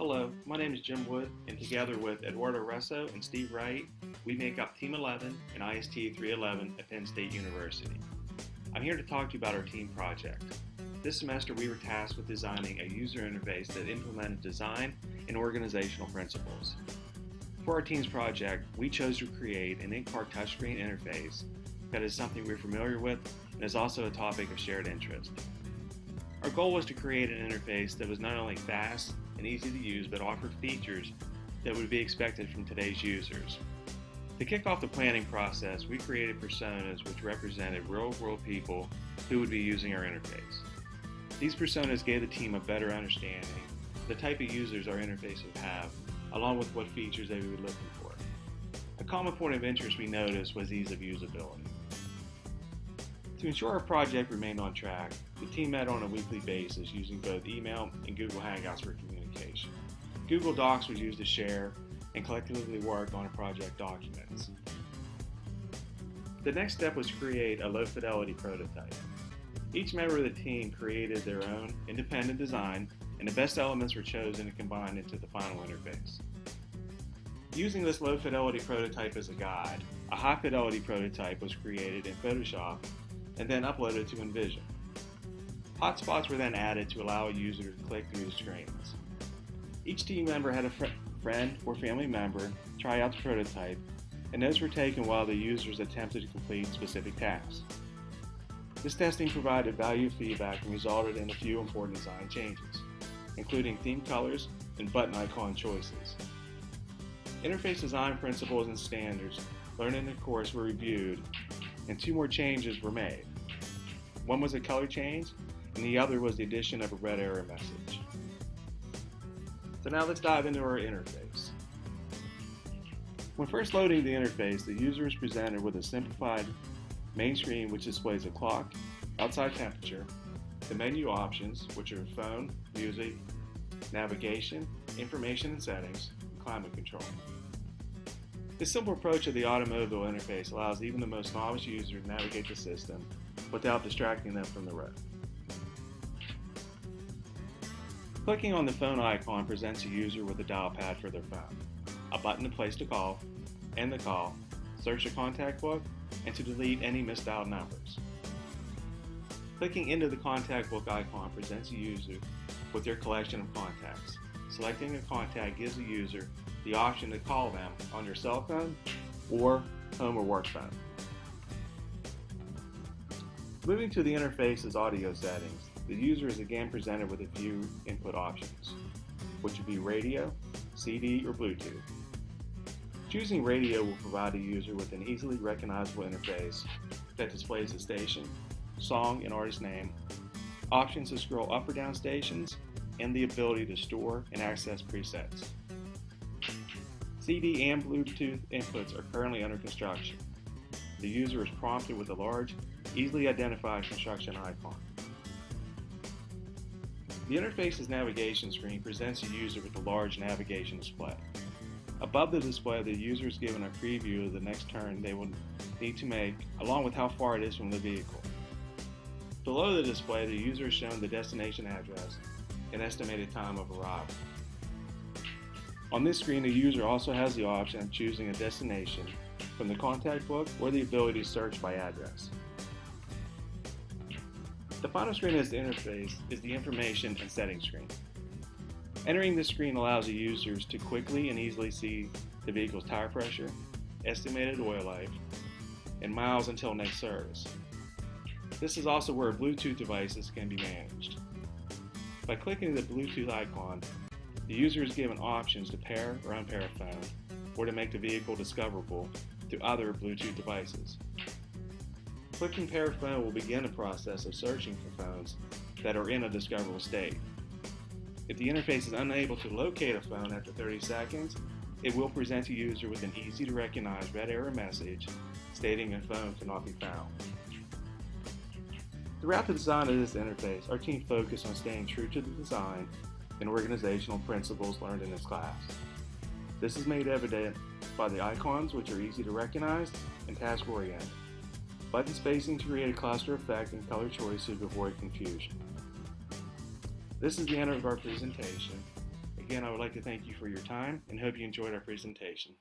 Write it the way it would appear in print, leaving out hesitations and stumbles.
Hello, my name is Jim Wood, and together with Eduardo Russo and Steve Wright, we make up Team 11 in IST331 at Penn State University. I'm here to talk to you about our team project. This semester we were tasked with designing a user interface that implemented design and organizational principles. For our team's project, we chose to create an in-car touchscreen interface that is something we're familiar with and is also a topic of shared interest. Our goal was to create an interface that was not only fast and easy to use, but offered features that would be expected from today's users. To kick off the planning process, we created personas which represented real-world people who would be using our interface. These personas gave the team a better understanding of the type of users our interface would have, along with what features they would be looking for. A common point of interest we noticed was ease of usability. To ensure our project remained on track, the team met on a weekly basis using both email and Google Hangouts for communication. Google Docs was used to share and collectively work on project documents. The next step was to create a low-fidelity prototype. Each member of the team created their own independent design, and the best elements were chosen and combined into the final interface. Using this low-fidelity prototype as a guide, a high-fidelity prototype was created in Photoshop and then uploaded to InVision. Hotspots were then added to allow a user to click through the screens. Each team member had a friend or family member try out the prototype, and notes were taken while the users attempted to complete specific tasks. This testing provided valuable feedback and resulted in a few important design changes, including theme colors and button icon choices. Interface design principles and standards learned in the course were reviewed, and two more changes were made. One was a color change, and the other was the addition of a red error message. So now let's dive into our interface. When first loading the interface, the user is presented with a simplified main screen which displays a clock, outside temperature, the menu options, which are phone, music, navigation, information and settings, and climate control. This simple approach of the automobile interface allows even the most novice user to navigate the system without distracting them from the road. Clicking on the phone icon presents a user with a dial pad for their phone, a button to place the call, end the call, search the contact book, and to delete any misdialed numbers. Clicking into the contact book icon presents a user with their collection of contacts. Selecting a contact gives the user the option to call them on their cell phone or home or work phone. Moving to the interface's audio settings, the user is again presented with a few input options, which would be radio, CD, or Bluetooth. Choosing radio will provide a user with an easily recognizable interface that displays the station, song, and artist name, options to scroll up or down stations, and the ability to store and access presets. CD and Bluetooth inputs are currently under construction. The user is prompted with a large, easily identified construction icon. The interface's navigation screen presents a user with a large navigation display. Above the display, the user is given a preview of the next turn they will need to make, along with how far it is from the vehicle. Below the display, the user is shown the destination address and estimated time of arrival. On this screen, the user also has the option of choosing a destination from the contact book or the ability to search by address. The final screen of the interface is the information and settings screen. Entering this screen allows the users to quickly and easily see the vehicle's tire pressure, estimated oil life, and miles until next service. This is also where Bluetooth devices can be managed. By clicking the Bluetooth icon, the user is given options to pair or unpair a phone, or to make the vehicle discoverable through other Bluetooth devices. Clicking pair phone will begin the process of searching for phones that are in a discoverable state. If the interface is unable to locate a phone after 30 seconds, it will present a user with an easy to recognize red error message stating a phone cannot be found. Throughout the design of this interface, our team focused on staying true to the design and organizational principles learned in this class. This is made evident by the icons, which are easy to recognize and task-oriented, button spacing to create a cluster effect, and color choices to avoid confusion. This is the end of our presentation. again, I would like to thank you for your time and hope you enjoyed our presentation.